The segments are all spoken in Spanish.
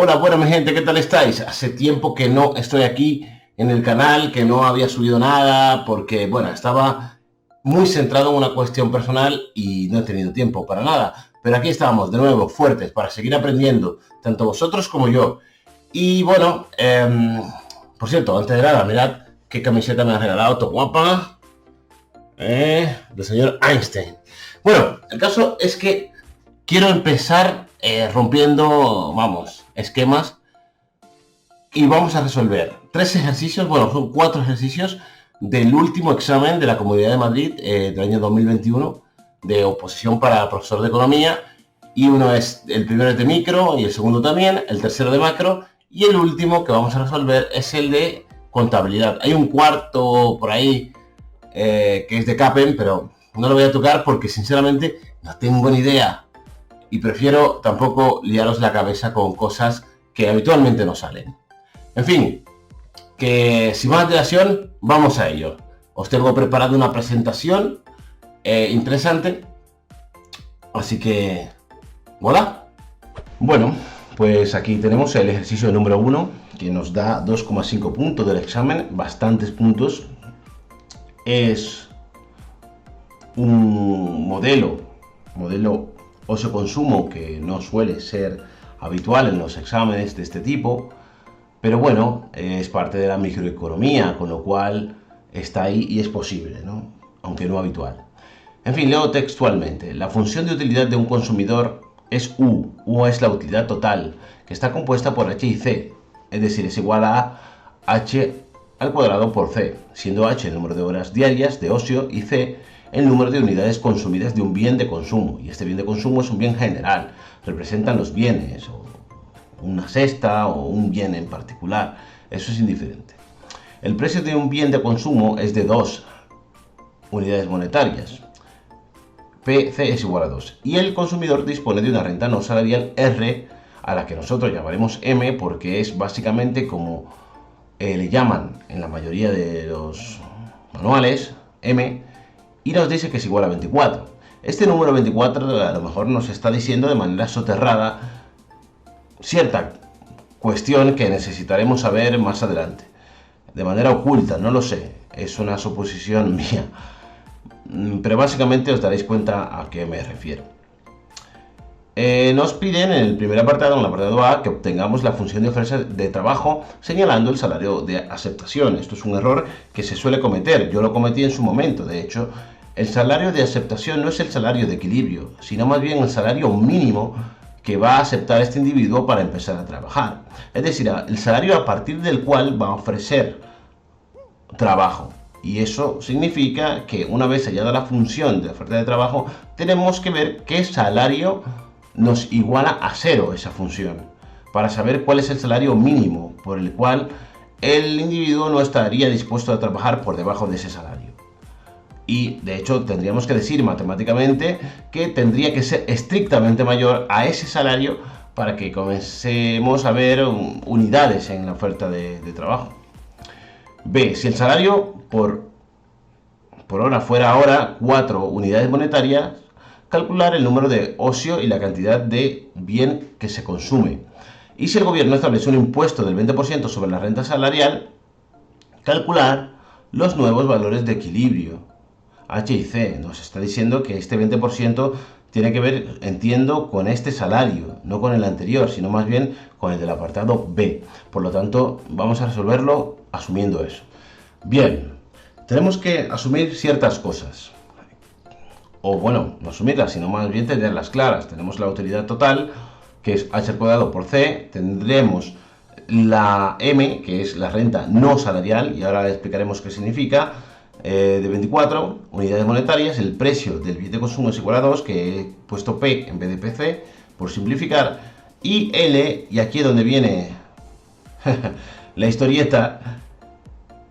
Hola, bueno mi gente, ¿qué tal estáis? Hace tiempo que no estoy aquí en el canal, que no había subido nada, porque bueno, estaba muy centrado en una cuestión personal y no he tenido tiempo para nada. Pero aquí estamos de nuevo, fuertes, para seguir aprendiendo, tanto vosotros como yo. Y bueno, por cierto, antes de nada, mirad qué camiseta me ha regalado, todo guapa, del señor Einstein. Bueno, el caso es que quiero empezar rompiendo, vamos, esquemas, y vamos a resolver 3 ejercicios, bueno, son 4 ejercicios del último examen de la Comunidad de Madrid del año 2021 de oposición para profesor de economía, y uno es, el primero es de micro y el segundo también, el tercero de macro, y el último que vamos a resolver es el de contabilidad. Hay un cuarto por ahí que es de CAPEM, pero no lo voy a tocar porque sinceramente no tengo ni idea y prefiero tampoco liaros la cabeza con cosas que habitualmente no salen. En fin, que sin más dilación, vamos a ello. Os tengo preparado una presentación interesante, así que voilà. Bueno, pues aquí tenemos el ejercicio número 1, que nos da 2,5 puntos del examen, bastantes puntos. Es un modelo ocio-consumo que no suele ser habitual en los exámenes de este tipo, pero bueno, es parte de la microeconomía, con lo cual está ahí y es posible, ¿no? Aunque no habitual. En fin, leo textualmente. La función de utilidad de un consumidor es U. U es la utilidad total, que está compuesta por H y C, es decir, es igual a H al cuadrado por C, siendo H el número de horas diarias de ocio y C el número de unidades consumidas de un bien de consumo. Y este bien de consumo es un bien general, representan los bienes, o una cesta o un bien en particular, eso es indiferente. El precio de un bien de consumo es de 2 unidades monetarias, PC es igual a 2, y el consumidor dispone de una renta no salarial R, a la que nosotros llamaremos M, porque es básicamente como le llaman en la mayoría de los manuales, M, y nos dice que es igual a 24. Este número 24 a lo mejor nos está diciendo de manera soterrada cierta cuestión que necesitaremos saber más adelante. De manera oculta, no lo sé, es una suposición mía. Pero básicamente os daréis cuenta a qué me refiero. Nos piden en el primer apartado, en el apartado A, que obtengamos la función de oferta de trabajo señalando el salario de aceptación. Esto es un error que se suele cometer, yo lo cometí en su momento. De hecho, el salario de aceptación no es el salario de equilibrio, sino más bien el salario mínimo que va a aceptar este individuo para empezar a trabajar. Es decir, el salario a partir del cual va a ofrecer trabajo. Y eso significa que una vez hallada la función de oferta de trabajo, tenemos que ver qué salario nos iguala a 0 esa función, para saber cuál es el salario mínimo por el cual el individuo no estaría dispuesto a trabajar por debajo de ese salario. Y de hecho tendríamos que decir matemáticamente que tendría que ser estrictamente mayor a ese salario para que comencemos a ver unidades en la oferta de trabajo. B. Si el salario por hora fuera ahora 4 unidades monetarias, calcular el número de ocio y la cantidad de bien que se consume. Y si el gobierno establece un impuesto del 20% sobre la renta salarial, calcular los nuevos valores de equilibrio. H y C nos está diciendo que este 20% tiene que ver, entiendo, con este salario, no con el anterior, sino más bien con el del apartado B. Por lo tanto, vamos a resolverlo asumiendo eso. Bien, tenemos que asumir ciertas cosas. O bueno, no asumirlas, sino más bien tenerlas claras. Tenemos la utilidad total, que es H al cuadrado por C. Tendremos la M, que es la renta no salarial, y ahora explicaremos qué significa, de 24 unidades monetarias. El precio del bien de consumo es igual a 2, que he puesto P en vez de PC, por simplificar. Y L, y aquí es donde viene la historieta,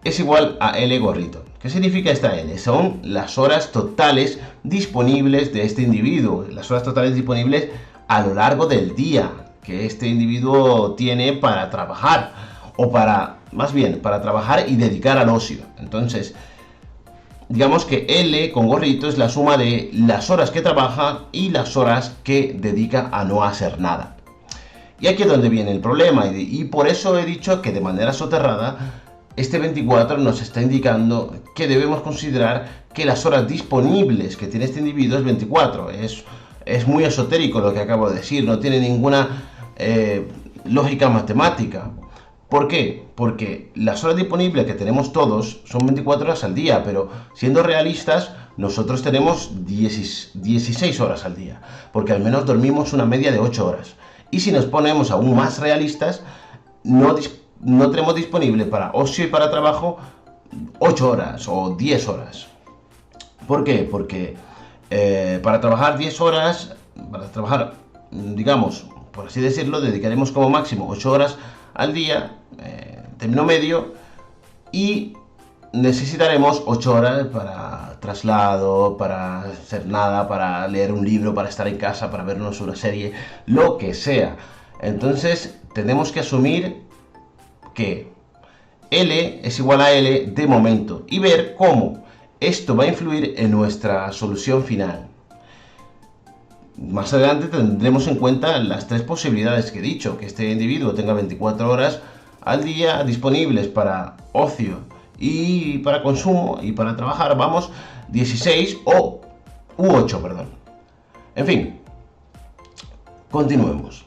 es igual a L gorrito. ¿Qué significa esta L? Son las horas totales disponibles de este individuo, las horas totales disponibles a lo largo del día que este individuo tiene para trabajar, o para, más bien, para trabajar y dedicar al ocio. Entonces, digamos que L con gorrito es la suma de las horas que trabaja y las horas que dedica a no hacer nada. Y aquí es donde viene el problema, y por eso he dicho que de manera soterrada este 24 nos está indicando que debemos considerar que las horas disponibles que tiene este individuo es 24. Es muy esotérico lo que acabo de decir, no tiene ninguna lógica matemática. ¿Por qué? Porque las horas disponibles que tenemos todos son 24 horas al día, pero siendo realistas, nosotros tenemos 16 horas al día, porque al menos dormimos una media de 8 horas. Y si nos ponemos aún más realistas, no tenemos disponible para ocio y para trabajo 8 horas o 10 horas. ¿Por qué? Porque para trabajar 10 horas, para trabajar, digamos, por así decirlo, dedicaremos como máximo 8 horas al día, término medio, y necesitaremos 8 horas para traslado, para hacer nada, para leer un libro, para estar en casa, para vernos una serie, lo que sea. Entonces tenemos que asumir que L es igual a L de momento y ver cómo esto va a influir en nuestra solución final. Más adelante tendremos en cuenta las tres posibilidades que he dicho, que este individuo tenga 24 horas al día disponibles para ocio y para consumo, y para trabajar, vamos, 16 u 8, perdón. En fin, continuemos.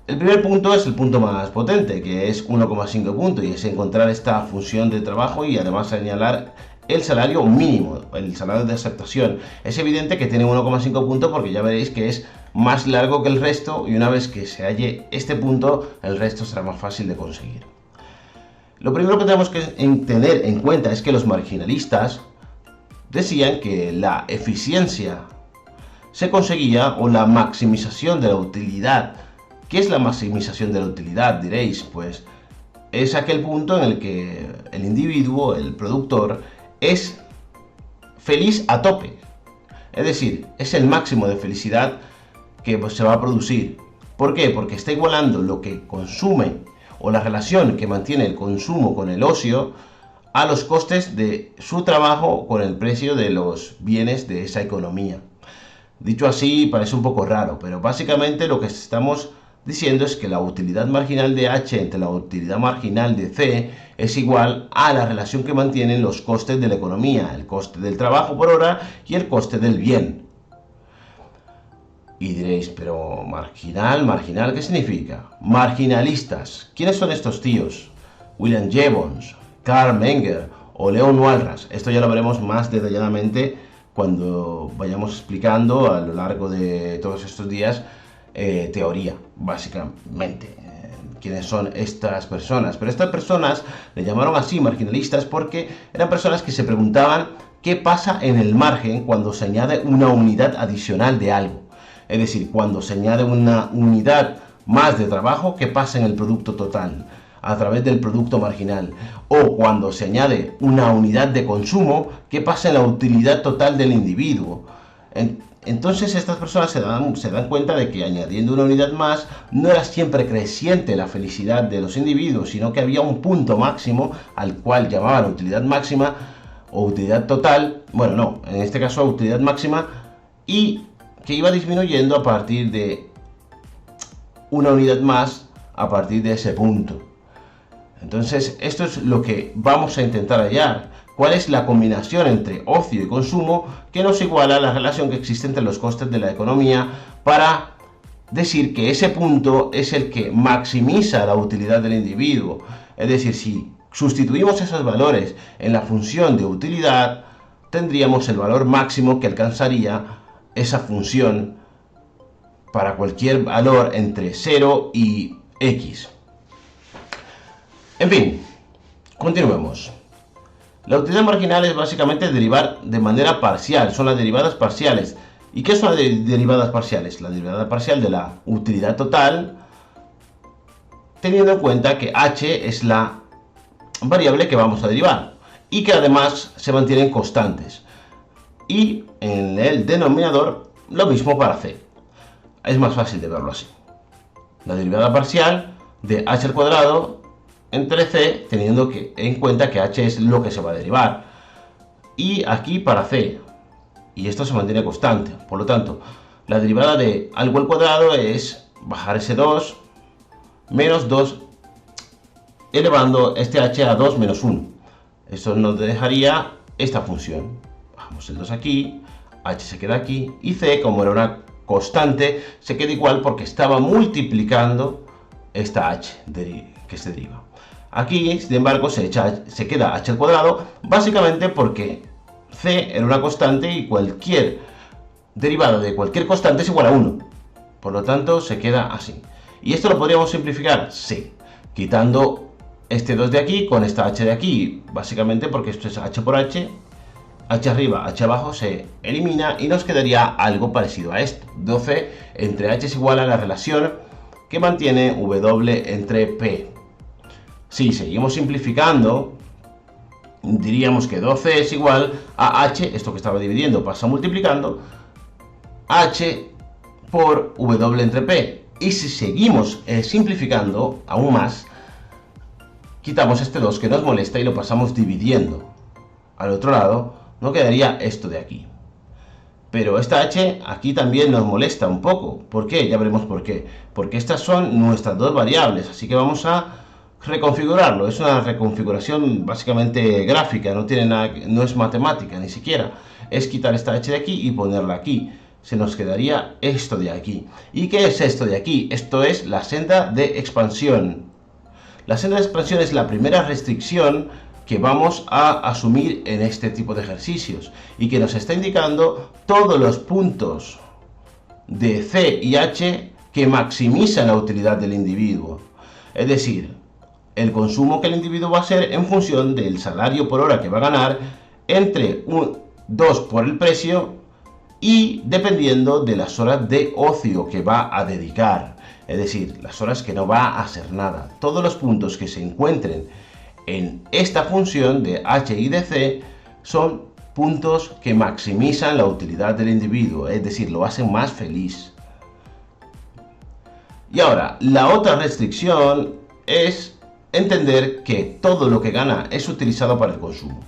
El primer punto es el punto más potente, que es 1,5 puntos, y es encontrar esta función de trabajo y además señalar el salario mínimo, el salario de aceptación. Es evidente que tiene 1,5 puntos porque ya veréis que es más largo que el resto, y una vez que se halle este punto, el resto será más fácil de conseguir. Lo primero que tenemos que tener en cuenta es que los marginalistas decían que la eficiencia se conseguía, o la maximización de la utilidad. ¿Qué es la maximización de la utilidad? Diréis, pues es aquel punto en el que el individuo, el productor, es feliz a tope. Es decir, es el máximo de felicidad que se va a producir. ¿Por qué? Porque está igualando lo que consume, o la relación que mantiene el consumo con el ocio, a los costes de su trabajo con el precio de los bienes de esa economía. Dicho así parece un poco raro, pero básicamente lo que estamos diciendo es que la utilidad marginal de H entre la utilidad marginal de C es igual a la relación que mantienen los costes de la economía, el coste del trabajo por hora y el coste del bien. Y diréis, pero marginal, ¿qué significa? Marginalistas. ¿Quiénes son estos tíos? William Jevons, Karl Menger o Leon Walras. Esto ya lo veremos más detalladamente cuando vayamos explicando a lo largo de todos estos días teoría, básicamente. ¿Quiénes son estas personas? Pero estas personas le llamaron así marginalistas porque eran personas que se preguntaban qué pasa en el margen cuando se añade una unidad adicional de algo. Es decir, cuando se añade una unidad más de trabajo, ¿qué pasa en el producto total a través del producto marginal? O cuando se añade una unidad de consumo, ¿qué pasa en la utilidad total del individuo? Entonces estas personas se dan cuenta de que añadiendo una unidad más no era siempre creciente la felicidad de los individuos, sino que había un punto máximo al cual llamaban utilidad máxima o utilidad total, bueno, no, en este caso utilidad máxima, y que iba disminuyendo a partir de una unidad más a partir de ese punto. Entonces esto es lo que vamos a intentar hallar. ¿Cuál es la combinación entre ocio y consumo que nos iguala a la relación que existe entre los costes de la economía, para decir que ese punto es el que maximiza la utilidad del individuo? Es decir, si sustituimos esos valores en la función de utilidad, tendríamos el valor máximo que alcanzaría esa función para cualquier valor entre 0 y x. En fin, continuemos. La utilidad marginal es básicamente derivar de manera parcial, son las derivadas parciales. ¿Y qué son las derivadas parciales? La derivada parcial de la utilidad total, teniendo en cuenta que h es la variable que vamos a derivar y que además se mantienen constantes. Y en el denominador lo mismo para c. Es más fácil de verlo así. La derivada parcial de h al cuadrado entre c, teniendo en cuenta que h es lo que se va a derivar, y aquí para c, y esto se mantiene constante. Por lo tanto, la derivada de algo al cuadrado es bajar ese 2 menos 2 elevando este h a 2 menos 1. Eso nos dejaría esta función. Bajamos el 2 aquí, h se queda aquí y c, como era una constante, se queda igual porque estaba multiplicando esta h que se deriva. Aquí, sin embargo, se queda h al cuadrado, básicamente porque c era una constante y cualquier derivada de cualquier constante es igual a 1. Por lo tanto, se queda así. ¿Y esto lo podríamos simplificar? Sí, quitando este 2 de aquí con esta h de aquí, básicamente porque esto es h por h, h arriba, h abajo se elimina y nos quedaría algo parecido a esto. 12 entre h es igual a la relación que mantiene w entre p. Si seguimos simplificando, diríamos que 12 es igual a h, esto que estaba dividiendo pasa multiplicando, h por w entre p. Y si seguimos simplificando aún más, quitamos este 2 que nos molesta y lo pasamos dividiendo. Al otro lado no quedaría esto de aquí. Pero esta h aquí también nos molesta un poco. ¿Por qué? Ya veremos por qué. Porque estas son nuestras dos variables, así que vamos a reconfigurarlo. Es una reconfiguración básicamente gráfica, no tiene nada, no es matemática ni siquiera. Es quitar esta h de aquí y ponerla aquí. Se nos quedaría esto de aquí. ¿Y qué es esto de aquí? Esto es la senda de expansión. La senda de expansión es la primera restricción que vamos a asumir en este tipo de ejercicios y que nos está indicando todos los puntos de C y H que maximizan la utilidad del individuo. Es decir, el consumo que el individuo va a hacer en función del salario por hora que va a ganar entre 2 por el precio y dependiendo de las horas de ocio que va a dedicar. Es decir, las horas que no va a hacer nada. Todos los puntos que se encuentren en esta función de h y de c son puntos que maximizan la utilidad del individuo, es decir, lo hacen más feliz. Y ahora, la otra restricción es entender que todo lo que gana es utilizado para el consumo.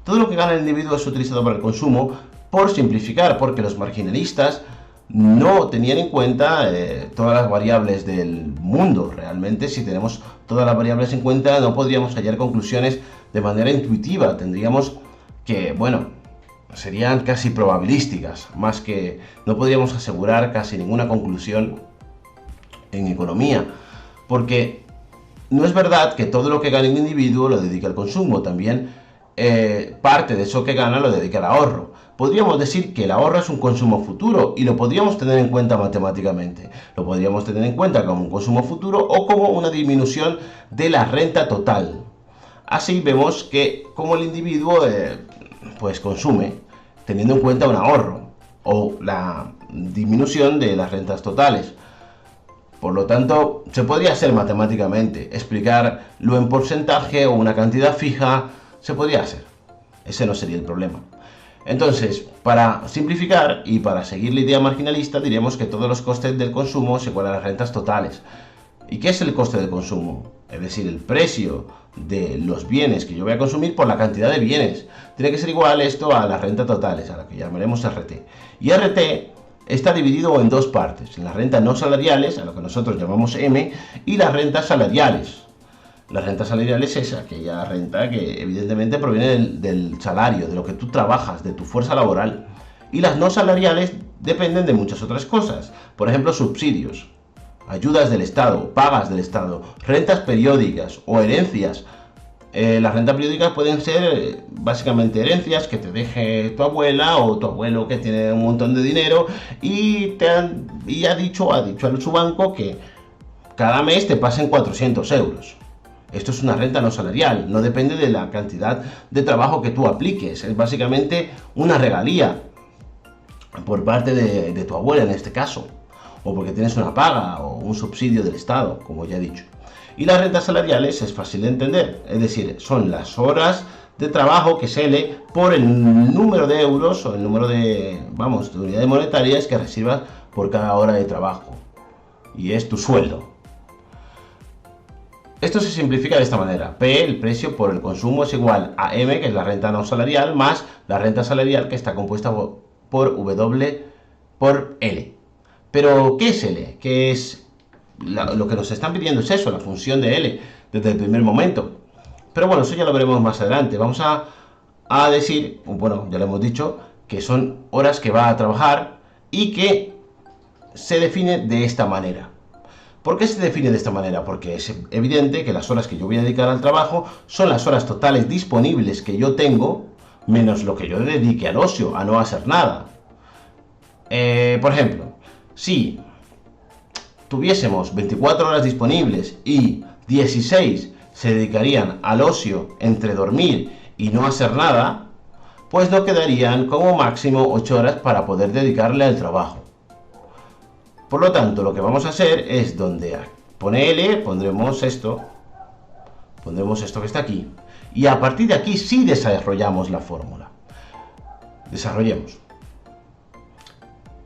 Todo lo que gana el individuo es utilizado para el consumo, por simplificar, porque los marginalistas no tenían en cuenta todas las variables del mundo. Realmente, si tenemos todas las variables en cuenta, no podríamos hallar conclusiones de manera intuitiva. Tendríamos que, bueno, serían casi probabilísticas, más que no podríamos asegurar casi ninguna conclusión en economía, porque no es verdad que todo lo que gane un individuo lo dedique al consumo. También parte de eso que gana lo dedica al ahorro. Podríamos decir que el ahorro es un consumo futuro y lo podríamos tener en cuenta matemáticamente. Lo podríamos tener en cuenta como un consumo futuro o como una disminución de la renta total. Así vemos que como el individuo pues consume teniendo en cuenta un ahorro o la disminución de las rentas totales. Por lo tanto, se podría hacer matemáticamente, explicarlo en porcentaje o una cantidad fija, se podría hacer. Ese no sería el problema. Entonces, para simplificar y para seguir la idea marginalista, diríamos que todos los costes del consumo se igualan a las rentas totales. ¿Y qué es el coste del consumo? Es decir, el precio de los bienes que yo voy a consumir por la cantidad de bienes. Tiene que ser igual esto a las rentas totales, a la que llamaremos RT. Y RT está dividido en dos partes, en las rentas no salariales, a lo que nosotros llamamos M, y las rentas salariales. Las rentas salariales es aquella renta que evidentemente proviene del salario, de lo que tú trabajas, de tu fuerza laboral. Y las no salariales dependen de muchas otras cosas. Por ejemplo, subsidios, ayudas del Estado, pagas del Estado, rentas periódicas o herencias. Las rentas periódicas pueden ser básicamente herencias que te deje tu abuela o tu abuelo que tiene un montón de dinero y ha dicho a su banco que cada mes te pasen 400 euros. Esto es una renta no salarial, no depende de la cantidad de trabajo que tú apliques, es básicamente una regalía por parte de tu abuela en este caso, o porque tienes una paga o un subsidio del Estado, como ya he dicho. Y las rentas salariales es fácil de entender, es decir, son las horas de trabajo que se lee por el número de euros o el número de unidades monetarias que recibas por cada hora de trabajo. Y es tu sueldo. Esto se simplifica de esta manera. P, el precio por el consumo, es igual a M, que es la renta no salarial, más la renta salarial que está compuesta por W por L. Pero, ¿qué es L? ¿Qué es lo que nos están pidiendo es eso, la función de L, desde el primer momento. Pero bueno, eso ya lo veremos más adelante. Vamos a decir, bueno, ya lo hemos dicho, que son horas que va a trabajar y que se define de esta manera. ¿Por qué se define de esta manera? Porque es evidente que las horas que yo voy a dedicar al trabajo son las horas totales disponibles que yo tengo, menos lo que yo dedique al ocio, a no hacer nada. Por ejemplo, si tuviésemos 24 horas disponibles y 16 se dedicarían al ocio entre dormir y no hacer nada, pues nos quedarían como máximo 8 horas para poder dedicarle al trabajo. Por lo tanto, lo que vamos a hacer es donde pone L, pondremos esto que está aquí. Y a partir de aquí sí desarrollamos la fórmula. Desarrollemos.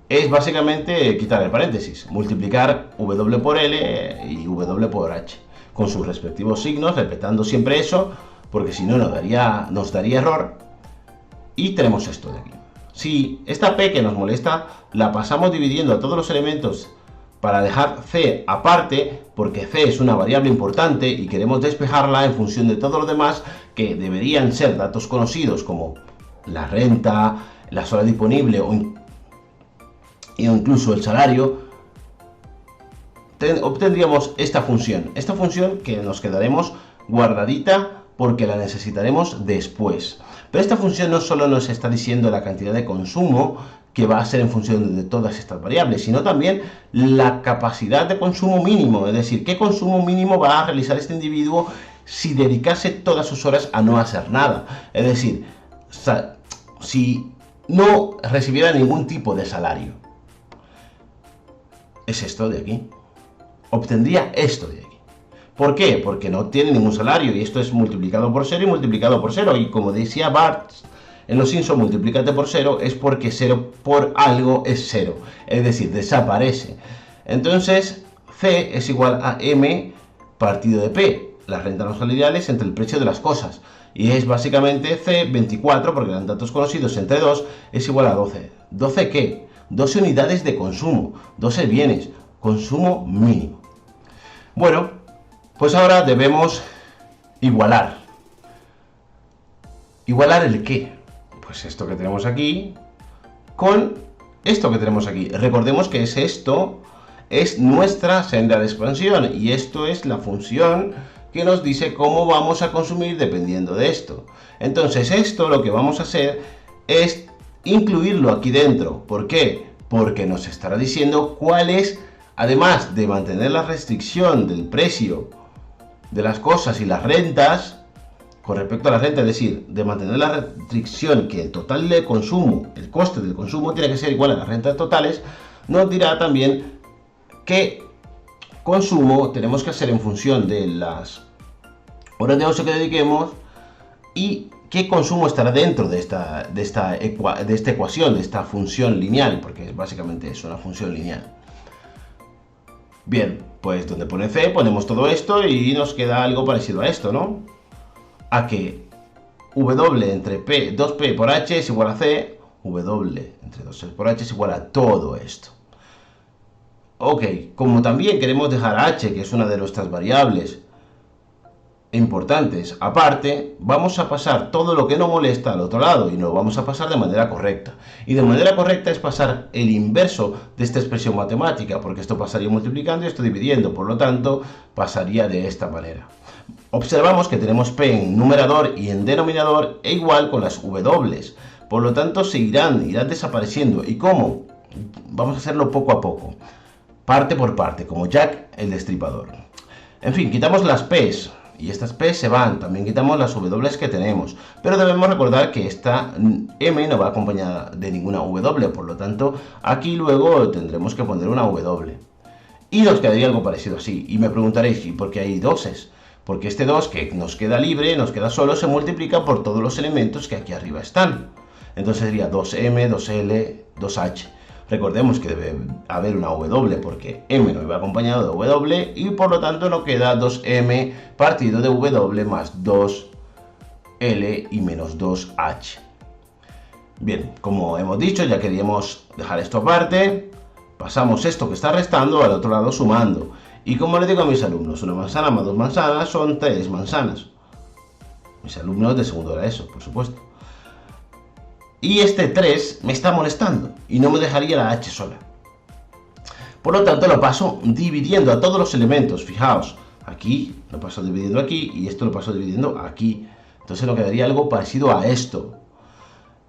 Es básicamente quitar el paréntesis, multiplicar W por L y W por H, con sus respectivos signos, respetando siempre eso, porque si no nos daría error. Y tenemos esto de aquí. Si esta P que nos molesta la pasamos dividiendo a todos los elementos para dejar C aparte, porque C es una variable importante y queremos despejarla en función de todo lo demás que deberían ser datos conocidos como la renta, la sola disponible o incluso el salario, obtendríamos esta función que nos quedaremos guardadita porque la necesitaremos después. Pero esta función no solo nos está diciendo la cantidad de consumo que va a ser en función de todas estas variables, sino también la capacidad de consumo mínimo, es decir, qué consumo mínimo va a realizar este individuo si dedicase todas sus horas a no hacer nada. Es decir, si no recibiera ningún tipo de salario. Es esto de aquí. Obtendría esto de aquí. ¿Por qué? Porque no tiene ningún salario y esto es multiplicado por 0 y multiplicado por 0. Y como decía Bart en Los Simpsons, multiplícate por 0 es porque 0 por algo es 0. Es decir, desaparece. Entonces, C es igual a M partido de P. Las rentas no salariales entre el precio de las cosas. Y es básicamente C 24, porque eran datos conocidos, entre 2 es igual a 12. ¿12 qué? 12 unidades de consumo. 12 bienes. Consumo mínimo. Bueno, pues ahora debemos igualar. ¿Igualar el qué? Pues esto que tenemos aquí con esto que tenemos aquí. Recordemos que esto es nuestra senda de expansión y esto es la función que nos dice cómo vamos a consumir dependiendo de esto. Entonces esto lo que vamos a hacer es incluirlo aquí dentro. ¿Por qué? Porque nos estará diciendo cuál es, además de mantener la restricción del precio de las cosas y las rentas, con respecto a la renta, es decir, de mantener la restricción que el total de consumo, el coste del consumo tiene que ser igual a las rentas totales, nos dirá también qué consumo tenemos que hacer en función de las horas de ocio que dediquemos y qué consumo estará dentro de esta ecuación, de esta función lineal, porque básicamente es una función lineal. Bien, pues donde pone C ponemos todo esto y nos queda algo parecido a esto, ¿no? A que W entre P, 2P por H es igual a C, W entre 2P por H es igual a todo esto. Ok, como también queremos dejar H, que es una de nuestras variables importantes, aparte, vamos a pasar todo lo que nos molesta al otro lado y lo vamos a pasar de manera correcta. Y de manera correcta es pasar el inverso de esta expresión matemática, porque esto pasaría multiplicando y esto dividiendo, por lo tanto, pasaría de esta manera. Observamos que tenemos P en numerador y en denominador e igual con las W. Por lo tanto, irán desapareciendo. ¿Y cómo? Vamos a hacerlo poco a poco, parte por parte, como Jack el Destripador. En fin, quitamos las P's. Y estas P se van, también quitamos las W que tenemos, pero debemos recordar que esta M no va acompañada de ninguna W, por lo tanto aquí luego tendremos que poner una W. Y nos quedaría algo parecido así, y me preguntaréis, ¿y por qué hay doses? Porque este 2 que nos queda libre, nos queda solo, se multiplica por todos los elementos que aquí arriba están. Entonces sería 2M, 2L, 2H. Recordemos que debe haber una W porque M no iba acompañado de W y por lo tanto nos queda 2M partido de W más 2L y menos 2H. Bien, como hemos dicho, ya queríamos dejar esto aparte, pasamos esto que está restando al otro lado sumando Y como le digo a mis alumnos, una manzana más 2 manzanas son 3 manzanas. Mis alumnos de segundo de la ESO, por supuesto. Y este 3 me está molestando y no me dejaría la H sola. Por lo tanto, lo paso dividiendo a todos los elementos. Fijaos, aquí lo paso dividiendo aquí y esto lo paso dividiendo aquí. Entonces nos quedaría algo parecido a esto.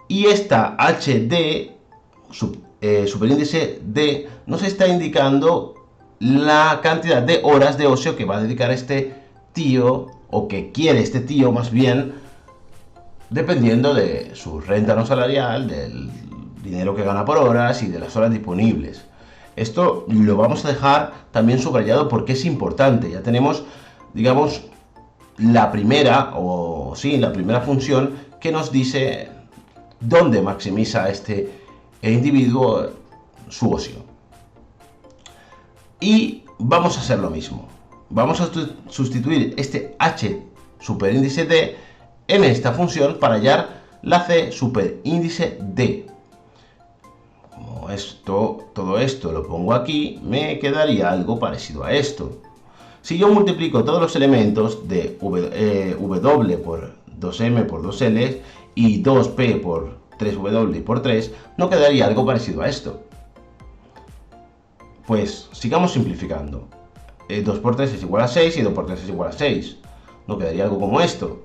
Y esta HD, superíndice D, nos está indicando la cantidad de horas de ocio que va a dedicar este tío, o que quiere este tío más bien, dependiendo de su renta no salarial, del dinero que gana por horas y de las horas disponibles. Esto lo vamos a dejar también subrayado porque es importante. Ya tenemos, digamos, la primera función que nos dice dónde maximiza este individuo su ocio. Y vamos a hacer lo mismo. Vamos a sustituir este H superíndice D en esta función para hallar la C superíndice D. Como todo esto lo pongo aquí, me quedaría algo parecido a esto. Si yo multiplico todos los elementos de W por 2M por 2L y 2P por 3W por 3, no quedaría algo parecido a esto. Pues sigamos simplificando. 2 por 3 es igual a 6 y 2 por 3 es igual a 6. No quedaría algo como esto.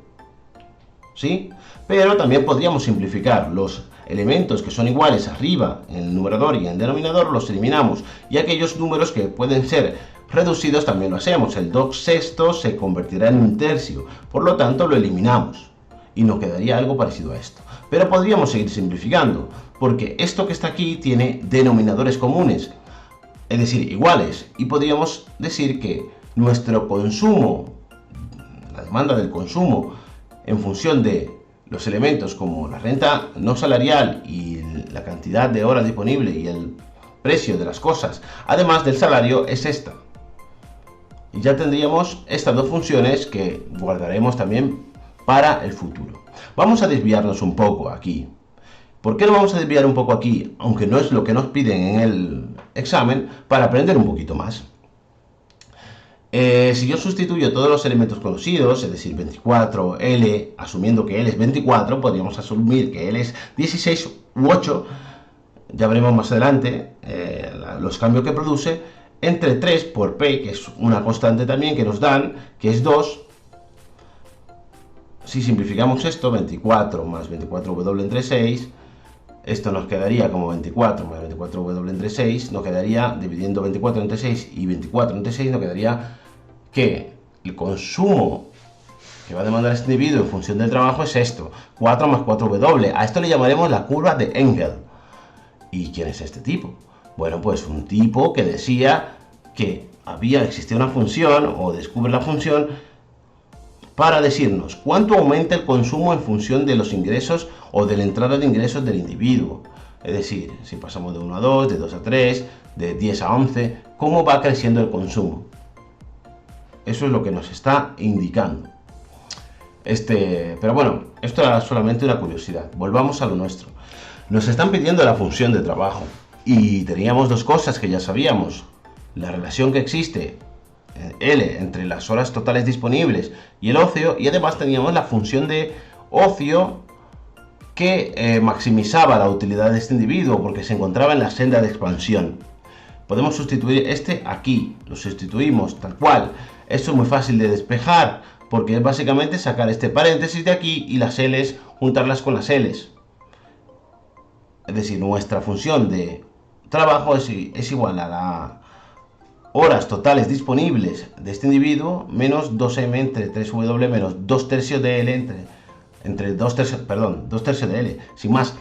¿Sí? Pero también podríamos simplificar los elementos que son iguales arriba en el numerador y en el denominador, los eliminamos. Y aquellos números que pueden ser reducidos también lo hacemos. El 2 sextos se convertirá en 1 tercio. Por lo tanto, lo eliminamos. Y nos quedaría algo parecido a esto. Pero podríamos seguir simplificando, porque esto que está aquí tiene denominadores comunes, es decir, iguales. Y podríamos decir que nuestro consumo, la demanda del consumo, en función de los elementos como la renta no salarial y la cantidad de horas disponible y el precio de las cosas, además del salario, es esta. Y ya tendríamos estas dos funciones que guardaremos también para el futuro. Vamos a desviarnos un poco aquí. ¿Por qué nos vamos a desviar un poco aquí? Aunque no es lo que nos piden en el examen, para aprender un poquito más. Si yo sustituyo todos los elementos conocidos, es decir, 24, L, asumiendo que L es 24, podríamos asumir que L es 16 u 8, ya veremos más adelante los cambios que produce, entre 3 por P, que es una constante también que nos dan, que es 2. Si simplificamos esto, 24 más 24W entre 6, esto nos quedaría como 24 más 24W entre 6, nos quedaría, dividiendo 24 entre 6 y 24 entre 6, nos quedaría que el consumo que va a demandar este individuo en función del trabajo es esto, 4 más 4W. A esto le llamaremos la curva de Engel. ¿Y quién es este tipo? Bueno, pues un tipo que decía que existía una función, o descubre la función, para decirnos cuánto aumenta el consumo en función de los ingresos o de la entrada de ingresos del individuo. Es decir, si pasamos de 1 a 2, de 2 a 3, de 10 a 11, cómo va creciendo el consumo. Eso es lo que nos está indicando. Pero bueno, esto era solamente una curiosidad. Volvamos a lo nuestro. Nos están pidiendo la función de trabajo. Y teníamos dos cosas que ya sabíamos. La relación que existe, L, entre las horas totales disponibles y el ocio. Y además teníamos la función de ocio que maximizaba la utilidad de este individuo porque se encontraba en la senda de expansión. Podemos sustituir este aquí. Lo sustituimos tal cual. Esto es muy fácil de despejar, porque es básicamente sacar este paréntesis de aquí y las L's, juntarlas con las L's. Es decir, nuestra función de trabajo es igual a las horas totales disponibles de este individuo menos 2M entre 3W menos 2 tercios de L entre 2 tercios de L. Sin más,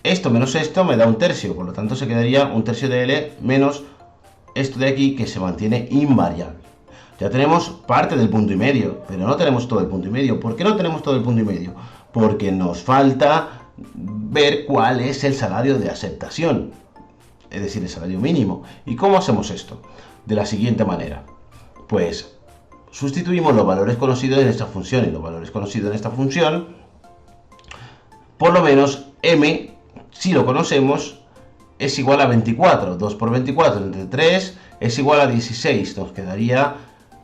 esto menos esto me da 1 tercio, por lo tanto se quedaría 1 tercio de L menos esto de aquí, que se mantiene invariable. Ya tenemos parte del punto y medio, pero no tenemos todo el punto y medio. ¿Por qué no tenemos todo el punto y medio? Porque nos falta ver cuál es el salario de aceptación, es decir, el salario mínimo. ¿Y cómo hacemos esto? De la siguiente manera. Pues sustituimos los valores conocidos en esta función y los valores conocidos en esta función. Por lo menos M, si lo conocemos, es igual a 24. 2 por 24 entre 3 es igual a 16. Nos quedaría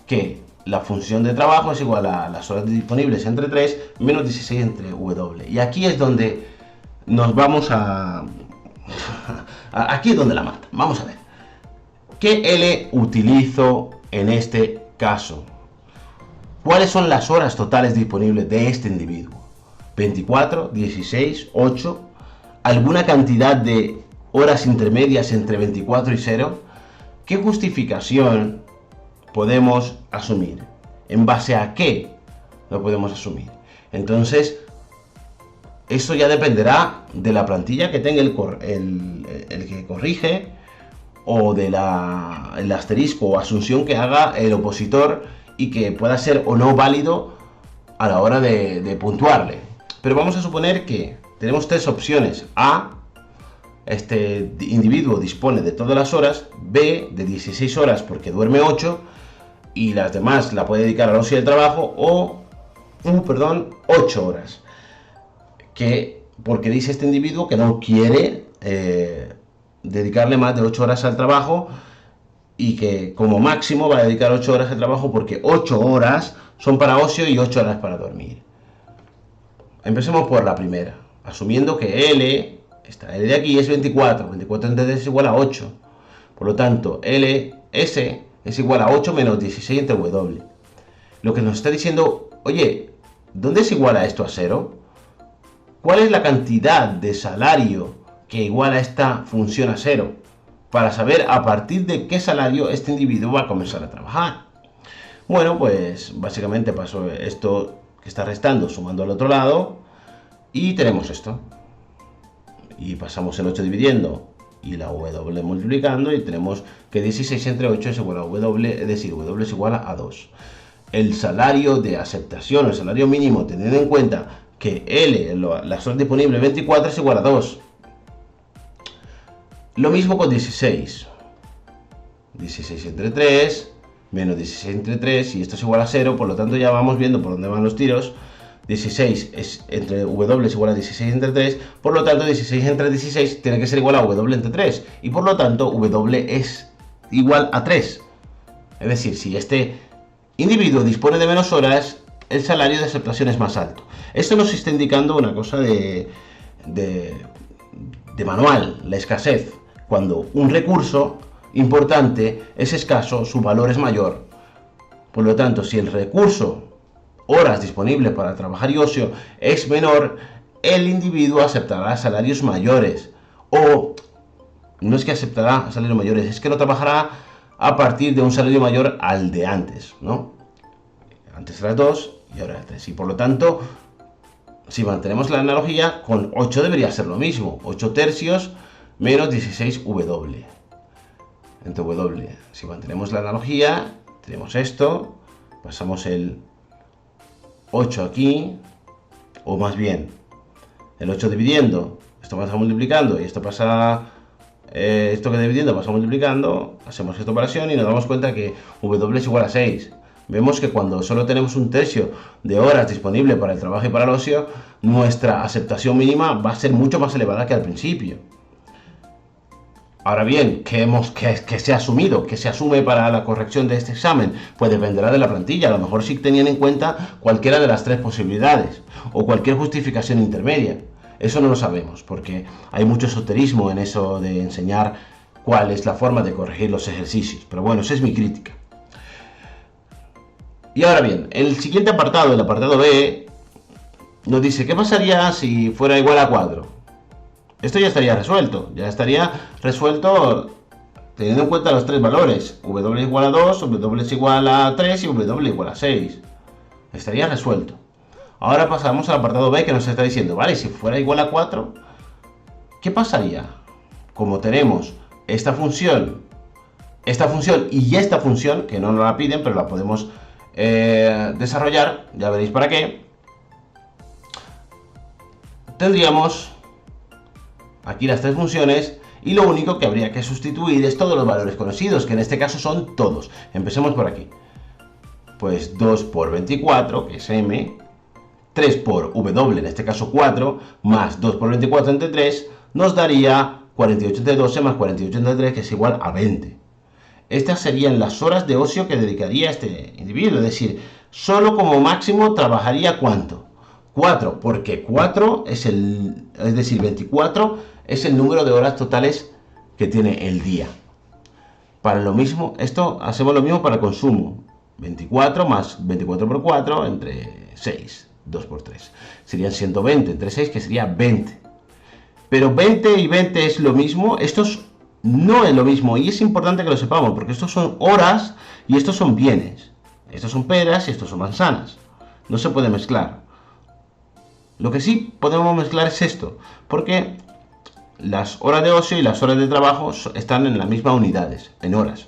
que la función de trabajo es igual a las horas disponibles entre 3 menos 16 entre W. Y aquí es donde nos vamos a... Aquí es donde la mata. Vamos a ver. ¿Qué L utilizo en este caso? ¿Cuáles son las horas totales disponibles de este individuo? 24, 16, 8, alguna cantidad de horas intermedias entre 24 y 0. ¿Qué justificación podemos asumir? ¿En base a qué lo podemos asumir? Entonces, esto ya dependerá de la plantilla que tenga el que corrige, o del asterisco o asunción que haga el opositor y que pueda ser o no válido a la hora de puntuarle. Pero vamos a suponer que tenemos tres opciones. A, este individuo dispone de todas las horas. B, de 16 horas porque duerme 8 y las demás la puede dedicar al ocio del trabajo. O 8 horas. Porque dice este individuo que no quiere dedicarle más de 8 horas al trabajo, y que como máximo va a dedicar 8 horas al trabajo porque 8 horas son para ocio y 8 horas para dormir. Empecemos por la primera, asumiendo que L, esta L de aquí es 24, 24 entre 3 es igual a 8, por lo tanto LS es igual a 8 menos 16 entre W. Lo que nos está diciendo, oye, ¿dónde es igual a esto a 0? ¿Cuál es la cantidad de salario que iguala esta función a 0? Para saber a partir de qué salario este individuo va a comenzar a trabajar. Bueno, pues básicamente paso esto que está restando sumando al otro lado y tenemos esto. Y pasamos el 8 dividiendo y la W multiplicando y tenemos que 16 entre 8 es igual a W, es decir, W es igual a 2. El salario de aceptación, el salario mínimo, teniendo en cuenta que L, las horas disponibles 24, es igual a 2. Lo mismo con 16. 16 entre 3, menos 16 entre 3, y esto es igual a 0, por lo tanto ya vamos viendo por dónde van los tiros. 16 es entre W es igual a 16 entre 3, por lo tanto 16 entre 16 tiene que ser igual a W entre 3, y por lo tanto W es igual a 3. Es decir, si este individuo dispone de menos horas, el salario de aceptación es más alto. Esto nos está indicando una cosa de manual, la escasez. Cuando un recurso importante es escaso, su valor es mayor. Por lo tanto, si el recurso, horas disponibles para trabajar y ocio, es menor, el individuo aceptará salarios mayores. O no es que aceptará salarios mayores, es que no trabajará a partir de un salario mayor al de antes, ¿no? Antes era 2 y ahora era 3. Y por lo tanto, si mantenemos la analogía, con 8 debería ser lo mismo. 8 tercios menos 16 W. Entre W. Si mantenemos la analogía, tenemos esto. Pasamos el 8 aquí. O más bien, el 8 dividiendo. Esto pasa multiplicando y esto pasa... esto que dividiendo pasa multiplicando. Hacemos esta operación y nos damos cuenta que W es igual a 6. Vemos que cuando solo tenemos un tercio de horas disponible para el trabajo y para el ocio, nuestra aceptación mínima va a ser mucho más elevada que al principio. Ahora bien, ¿qué se ha asumido? ¿Qué se asume para la corrección de este examen? Pues dependerá de la plantilla. A lo mejor sí tenían en cuenta cualquiera de las tres posibilidades o cualquier justificación intermedia. Eso no lo sabemos porque hay mucho esoterismo en eso de enseñar cuál es la forma de corregir los ejercicios. Pero bueno, esa es mi crítica. Y ahora bien, el siguiente apartado, el apartado B, nos dice, ¿qué pasaría si fuera igual a 4? Esto ya estaría resuelto teniendo en cuenta los tres valores, W es igual a 2, W es igual a 3 y W igual a 6. Estaría resuelto. Ahora pasamos al apartado B que nos está diciendo, vale, si fuera igual a 4, ¿qué pasaría? Como tenemos esta función y esta función, que no nos la piden, pero la podemos desarrollar, ya veréis para qué. Tendríamos aquí las tres funciones y lo único que habría que sustituir es todos los valores conocidos, que en este caso son todos. Empecemos por aquí. Pues 2 por 24, que es M, 3 por W, en este caso 4, más 2 por 24 entre 3, nos daría 48 entre 12 más 48 entre 3, que es igual a 20. Estas serían las horas de ocio que dedicaría este individuo, es decir, solo como máximo trabajaría ¿cuánto? 4, porque 4 es es decir, 24 es el número de horas totales que tiene el día. Para lo mismo, esto hacemos lo mismo para el consumo. 24 más 24 por 4 entre 6, 2 por 3. Serían 120 entre 6, que sería 20. Pero 20 y 20 es lo mismo. No es lo mismo, y es importante que lo sepamos, porque estos son horas y estos son bienes. Estos son peras y estos son manzanas. No se puede mezclar. Lo que sí podemos mezclar es esto, porque las horas de ocio y las horas de trabajo están en las mismas unidades, en horas.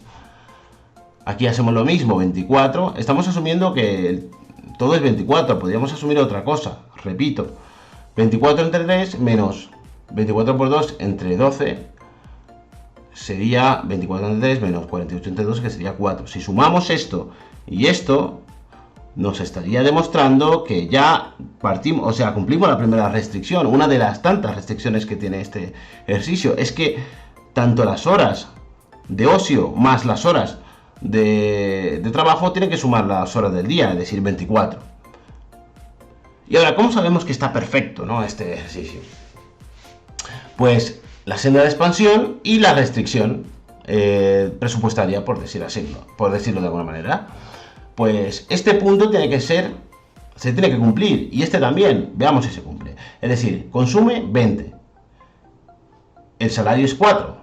Aquí hacemos lo mismo, 24. Estamos asumiendo que todo es 24, podríamos asumir otra cosa. Repito, 24 entre 3 menos 24 por 2 entre 12 sería 24 entre 3 menos 48 entre 2, que sería 4. Si sumamos esto y esto, nos estaría demostrando que ya partimos, o sea, cumplimos la primera restricción. Una de las tantas restricciones que tiene este ejercicio es que tanto las horas de ocio más las horas de trabajo tienen que sumar las horas del día, es decir, 24. Y ahora, ¿cómo sabemos que está perfecto, ¿no?, este ejercicio? Pues la senda de expansión y la restricción presupuestaria, por decirlo de alguna manera. Pues este punto se tiene que cumplir, y este también. Veamos si se cumple. Es decir, consume 20. El salario es 4.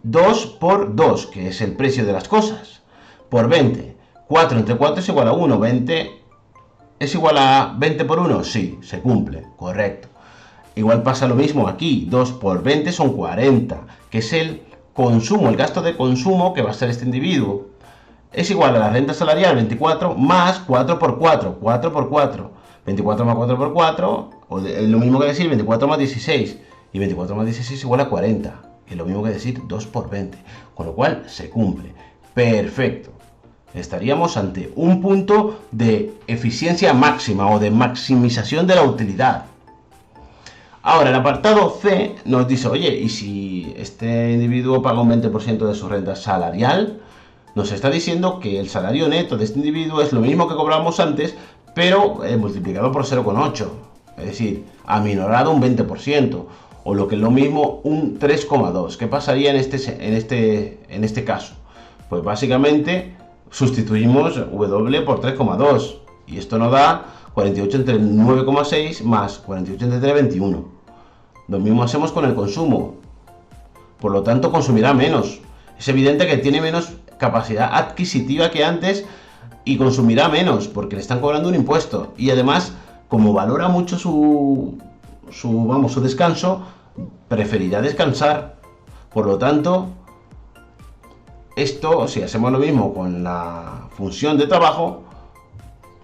2 por 2, que es el precio de las cosas, por 20. 4 entre 4 es igual a 1. 20 es igual a 20 por 1. Sí, se cumple, correcto. Igual pasa lo mismo aquí. 2 por 20 son 40, que es el consumo, el gasto de consumo que va a ser este individuo. Es igual a la renta salarial 24 más 4 por 4. 4 por 4. 24 más 4 por 4, es lo mismo que decir 24 más 16. Y 24 más 16 es igual a 40. Es lo mismo que decir 2 por 20. Con lo cual se cumple. Perfecto. Estaríamos ante un punto de eficiencia máxima o de maximización de la utilidad. Ahora, el apartado C nos dice, oye, ¿y si este individuo paga un 20% de su renta salarial? Nos está diciendo que el salario neto de este individuo es lo mismo que cobramos antes, pero multiplicado por 0,8. Es decir, aminorado un 20%, o lo que es lo mismo, un 3,2. ¿Qué pasaría en este caso? Pues básicamente sustituimos W por 3,2, y esto nos da 48 entre 9,6 más 48 entre 3, 21. Lo mismo hacemos con el consumo. Por lo tanto, consumirá menos. Es evidente que tiene menos capacidad adquisitiva que antes y consumirá menos porque le están cobrando un impuesto. Y además, como valora mucho su descanso, preferirá descansar. Por lo tanto, esto, si hacemos lo mismo con la función de trabajo,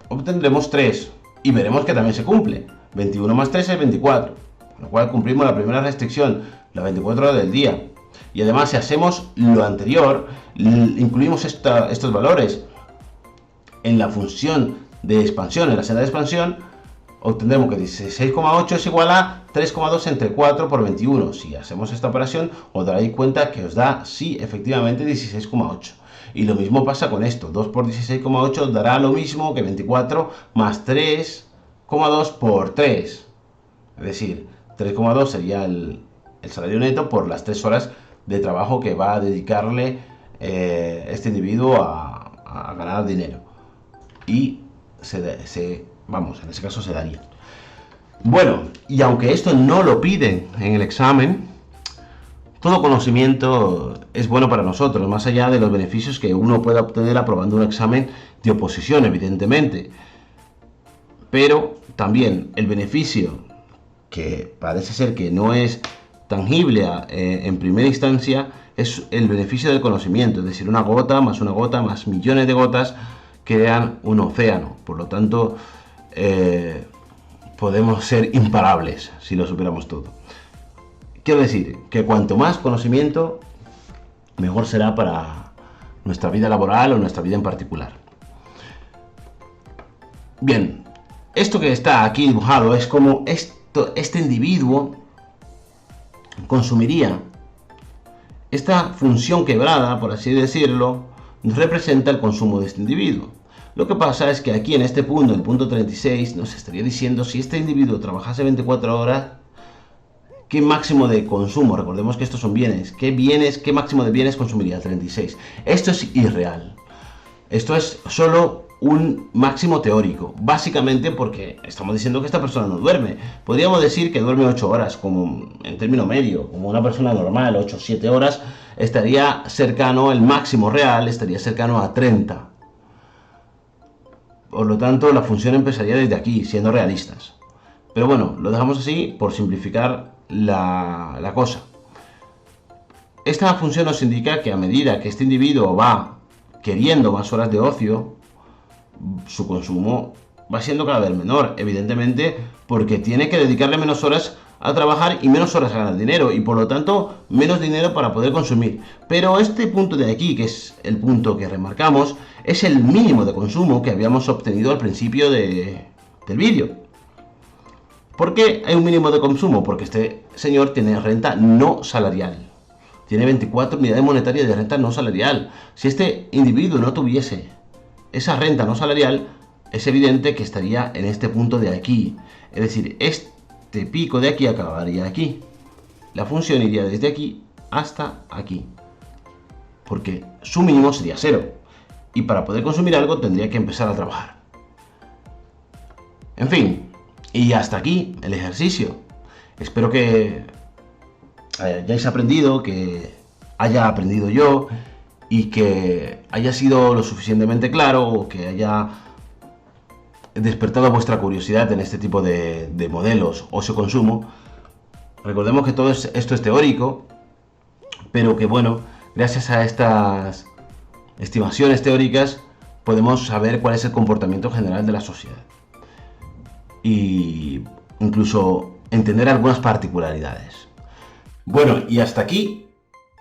obtendremos 3 y veremos que también se cumple. 21 más 3 es 24, con lo cual cumplimos la primera restricción, las 24 horas del día. Y además, si hacemos lo anterior, incluimos estos valores en la función de expansión, en la senda de expansión, obtendremos que 16,8 es igual a 3,2 entre 4 por 21. Si hacemos esta operación, os daréis cuenta que os da, sí, efectivamente, 16,8. Y lo mismo pasa con esto. 2 por 16,8 dará lo mismo que 24 más 3,2 por 3. Es decir, 3,2 sería el salario neto por las 3 horas de trabajo que va a dedicarle este individuo a ganar dinero. Y en ese caso se daría. Bueno, y aunque esto no lo piden en el examen, todo conocimiento es bueno para nosotros, más allá de los beneficios que uno pueda obtener aprobando un examen de oposición, evidentemente. Pero también el beneficio, que parece ser que no es tangible en primera instancia, es el beneficio del conocimiento, es decir, una gota más millones de gotas crean un océano. Por lo tanto, podemos ser imparables si lo superamos todo. Quiero decir que cuanto más conocimiento, mejor será para nuestra vida laboral o nuestra vida en particular. Bien, esto que está aquí dibujado es como este individuo consumiría Esta función quebrada, por así decirlo, representa el consumo de este individuo. Lo que pasa es que aquí en este punto, en el punto 36, nos estaría diciendo si este individuo trabajase 24 horas, ¿qué máximo de consumo? Recordemos que estos son bienes. ¿Qué máximo de bienes consumiría? 36. Esto es irreal. Esto es solo un máximo teórico, básicamente porque estamos diciendo que esta persona no duerme. Podríamos decir que duerme 8 horas, como en término medio, como una persona normal, 8 o 7 horas, estaría cercano, el máximo real estaría cercano a 30. Por lo tanto, la función empezaría desde aquí, siendo realistas. Pero bueno, lo dejamos así por simplificar la cosa. Esta función nos indica que a medida que este individuo va queriendo más horas de ocio, su consumo va siendo cada vez menor, evidentemente, porque tiene que dedicarle menos horas a trabajar y menos horas a ganar dinero, y por lo tanto menos dinero para poder consumir. Pero este punto de aquí, que es el punto que remarcamos, es el mínimo de consumo que habíamos obtenido al principio del vídeo. ¿Por qué hay un mínimo de consumo? Porque este señor tiene renta no salarial. Tiene 24 unidades monetarias de renta no salarial. Si este individuo no tuviese esa renta no salarial, es evidente que estaría en este punto de aquí. Es decir, este pico de aquí acabaría aquí. La función iría desde aquí hasta aquí. Porque su mínimo sería 0. Y para poder consumir algo tendría que empezar a trabajar. En fin, y hasta aquí el ejercicio. Espero que hayáis aprendido, que haya aprendido yo y que haya sido lo suficientemente claro o que haya despertado vuestra curiosidad en este tipo de modelos ocio-consumo. Recordemos que todo esto es teórico, pero que bueno, gracias a estas estimaciones teóricas podemos saber cuál es el comportamiento general de la sociedad y incluso entender algunas particularidades. Bueno, y hasta aquí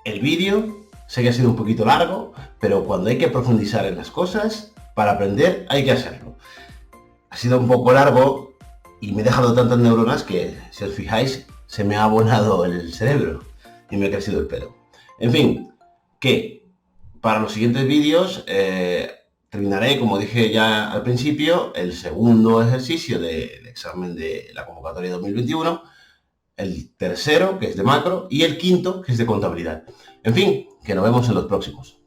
el vídeo. Sé que ha sido un poquito largo, pero cuando hay que profundizar en las cosas, para aprender hay que hacerlo. Ha sido un poco largo y me he dejado tantas neuronas que, si os fijáis, se me ha abonado el cerebro y me ha crecido el pelo. En fin, que para los siguientes vídeos terminaré, como dije ya al principio, el segundo ejercicio del examen de la convocatoria 2021, el tercero, que es de macro, y el quinto, que es de contabilidad. En fin, que nos vemos en los próximos.